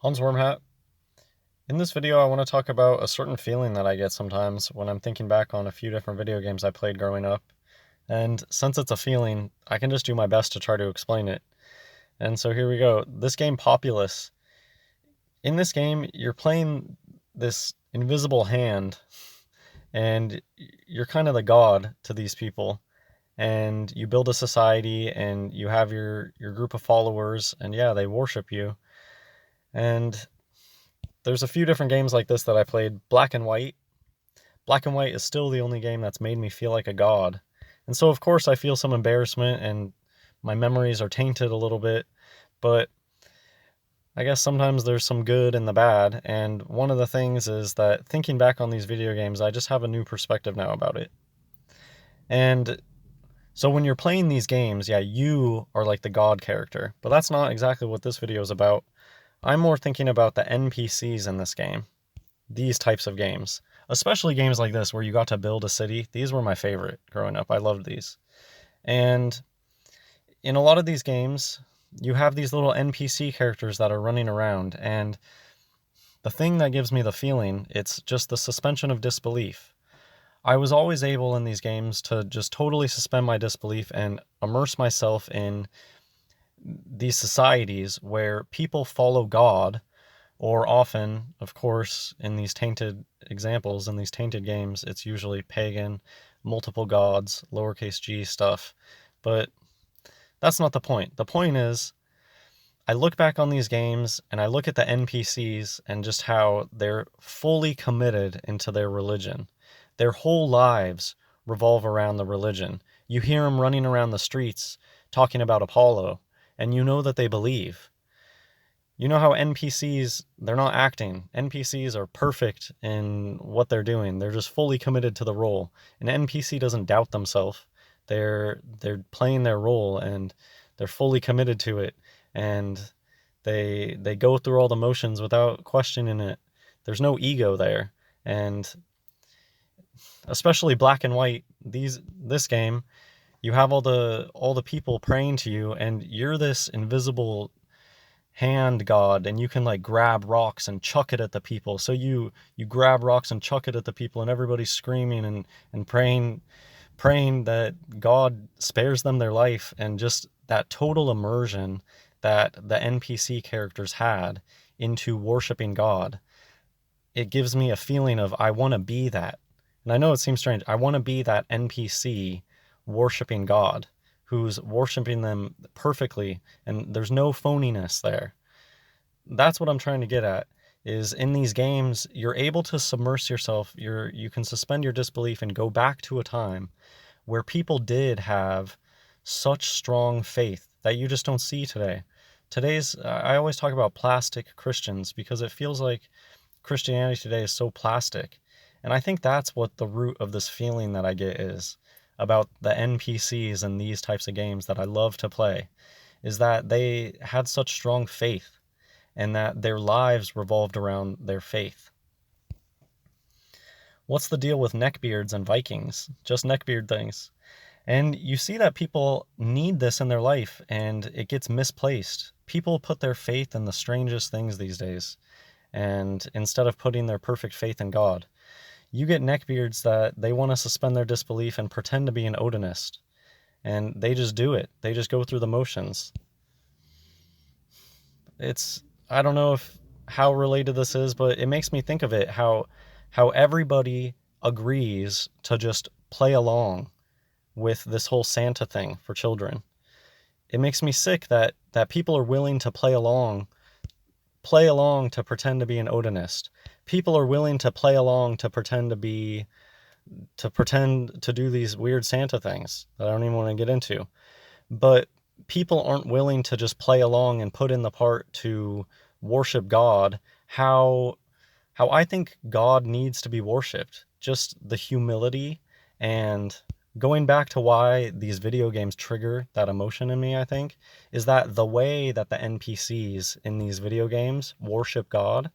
Hans Wormhat. In this video, I want to talk about a certain feeling that I get sometimes when I'm thinking back on a few different video games I played growing up. And since it's a feeling, I can just do my best to try to explain it. And so here we go. This game, Populous. In this game, you're playing this invisible hand, and you're kind of the god to these people. And you build a society, and you have your group of followers, and yeah, they worship you. And there's a few different games like this that I played. Black and White. Black and White is still the only game that's made me feel like a god. And so, of course, I feel some embarrassment and my memories are tainted a little bit, but I guess sometimes there's some good in the bad. And one of the things is that thinking back on these video games, I just have a new perspective now about it. And so when you're playing these games, yeah, you are like the god character, but that's not exactly what this video is about. I'm more thinking about the NPCs in this game. These types of games, especially games like this where you got to build a city. These were my favorite growing up. I loved these. And in a lot of these games, you have these little NPC characters that are running around, and the thing that gives me the feeling, it's just the suspension of disbelief. I was always able in these games to just totally suspend my disbelief and immerse myself in these societies where people follow God, or often, of course, in these tainted examples, in these tainted games, it's usually pagan, multiple gods, lowercase g stuff. But that's not the point. The point is, I look back on these games and I look at the NPCs and just how they're fully committed into their religion. Their whole lives revolve around the religion. You hear them running around the streets talking about Apollo, and you know that they believe. You know how NPCs, they're not acting. NPCs are perfect in what they're doing. They're just fully committed to the role. An NPC doesn't doubt themselves. They're playing their role and they're fully committed to it, and they go through all the motions without questioning it. There's no ego there. And especially Black and White, this game, you have all the people praying to you, and you're this invisible hand god, and you can like grab rocks and chuck it at the people. So you grab rocks and chuck it at the people, and everybody's screaming and praying that God spares them their life. And just that total immersion that the NPC characters had into worshiping God, it gives me a feeling of I want to be that. And I know it seems strange. I want to be that NPC worshiping God, who's worshiping them perfectly, and there's no phoniness there. That's what I'm trying to get at, is in these games, you're able to submerge yourself, you can suspend your disbelief and go back to a time where people did have such strong faith that you just don't see today. I always talk about plastic Christians because it feels like Christianity today is so plastic. And I think that's what the root of this feeling that I get is about the NPCs in these types of games that I love to play, is that they had such strong faith and that their lives revolved around their faith. What's the deal with neckbeards and Vikings? Just neckbeard things. And you see that people need this in their life, and it gets misplaced. People put their faith in the strangest things these days, and instead of putting their perfect faith in God. You get neckbeards that they want to suspend their disbelief and pretend to be an Odinist. And they just do it. They just go through the motions. I don't know how related this is, but it makes me think of it, how everybody agrees to just play along with this whole Santa thing for children. It makes me sick that people are willing to play along to pretend to be an Odinist. People are willing to play along to pretend to do these weird Santa things that I don't even want to get into. But people aren't willing to just play along and put in the part to worship God how I think God needs to be worshipped. Just the humility, and going back to why these video games trigger that emotion in me, I think, is that the way that the NPCs in these video games worship God,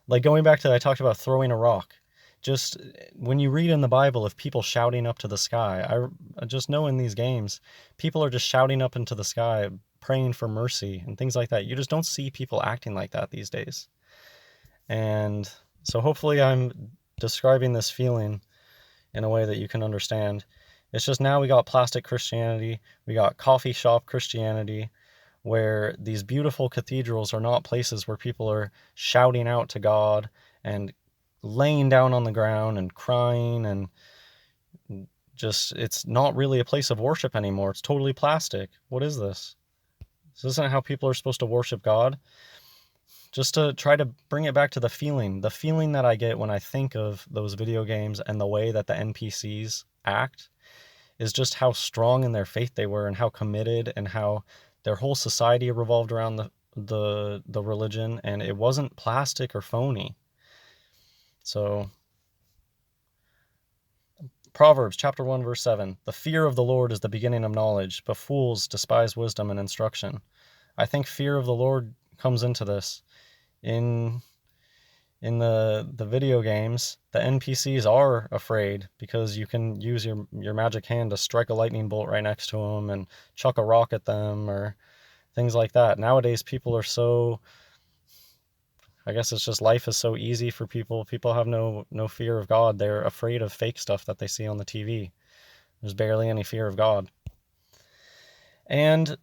like going back to, I talked about throwing a rock. Just when you read in the Bible of people shouting up to the sky, I just know in these games, people are just shouting up into the sky, praying for mercy and things like that. You just don't see people acting like that these days. And so hopefully I'm describing this feeling in a way that you can understand. It's just now we got plastic Christianity, we got coffee shop Christianity, where these beautiful cathedrals are not places where people are shouting out to God and laying down on the ground and crying, and just, it's not really a place of worship anymore. It's totally plastic. What is this? This isn't how people are supposed to worship God. Just to try to bring it back to the feeling that I get when I think of those video games and the way that the NPCs act is just how strong in their faith they were and how committed, and how their whole society revolved around the religion, and it wasn't plastic or phony. So Proverbs chapter 1 verse 7, the fear of the Lord is the beginning of knowledge, but fools despise wisdom and instruction. I think fear of the Lord comes into this. In the video games, the NPCs are afraid because you can use your magic hand to strike a lightning bolt right next to them and chuck a rock at them or things like that. Nowadays, people are so, I guess it's just life is so easy for people. People have no fear of God. They're afraid of fake stuff that they see on the TV. There's barely any fear of God. And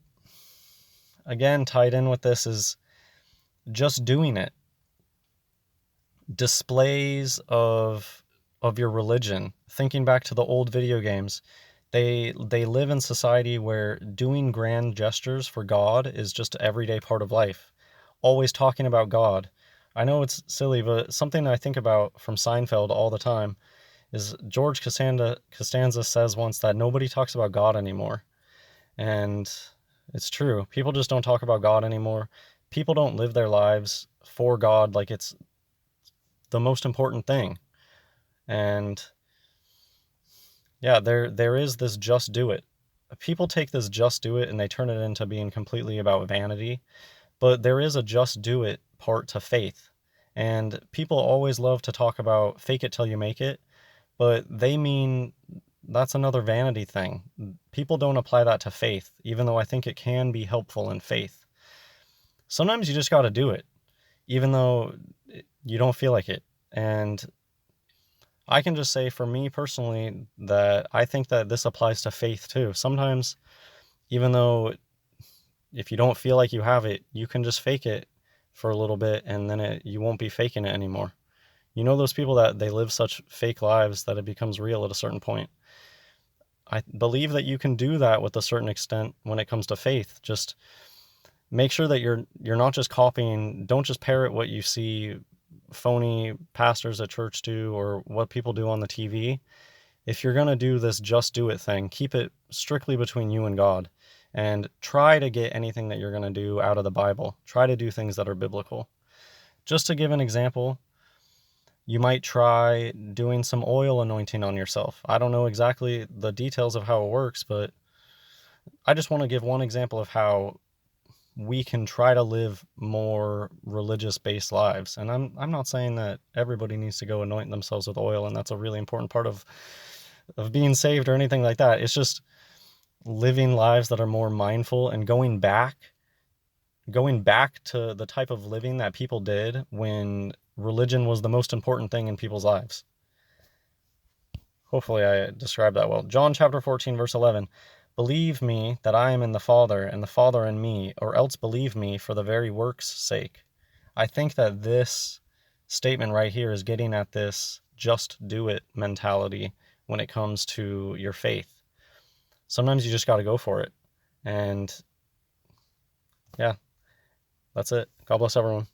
again, tied in with this is just doing it. Displays of your religion. Thinking back to the old video games, they live in society where doing grand gestures for God is just an everyday part of life. Always talking about God. I know it's silly, but something I think about from Seinfeld all the time is George Costanza says once that nobody talks about God anymore. And it's true. People just don't talk about God anymore. People don't live their lives for God like it's the most important thing. And yeah, there is this just do it. People take this just do it and they turn it into being completely about vanity, but there is a just do it part to faith. And people always love to talk about fake it till you make it, but they mean that's another vanity thing. People don't apply that to faith, even though I think it can be helpful in faith. Sometimes you just got to do it, even though you don't feel like it. And I can just say for me personally that I think that this applies to faith too. Sometimes, even though if you don't feel like you have it, you can just fake it for a little bit and then you won't be faking it anymore. You know those people that they live such fake lives that it becomes real at a certain point. I believe that you can do that with a certain extent when it comes to faith. Just make sure that you're not just copying, don't just parrot what you see phony pastors at church do or what people do on the TV. If you're going to do this just do it thing, keep it strictly between you and God, and try to get anything that you're going to do out of the Bible. Try to do things that are biblical. Just to give an example, you might try doing some oil anointing on yourself. I don't know exactly the details of how it works, but I just want to give one example of how we can try to live more religious-based lives. And I'm not saying that everybody needs to go anoint themselves with oil, and that's a really important part of being saved or anything like that. It's just living lives that are more mindful and going back to the type of living that people did when religion was the most important thing in people's lives. Hopefully I described that well. John chapter 14, verse 11. Believe me that I am in the Father, and the Father in me, or else believe me for the very work's sake. I think that this statement right here is getting at this just do it mentality when it comes to your faith. Sometimes you just got to go for it. And yeah, that's it. God bless everyone.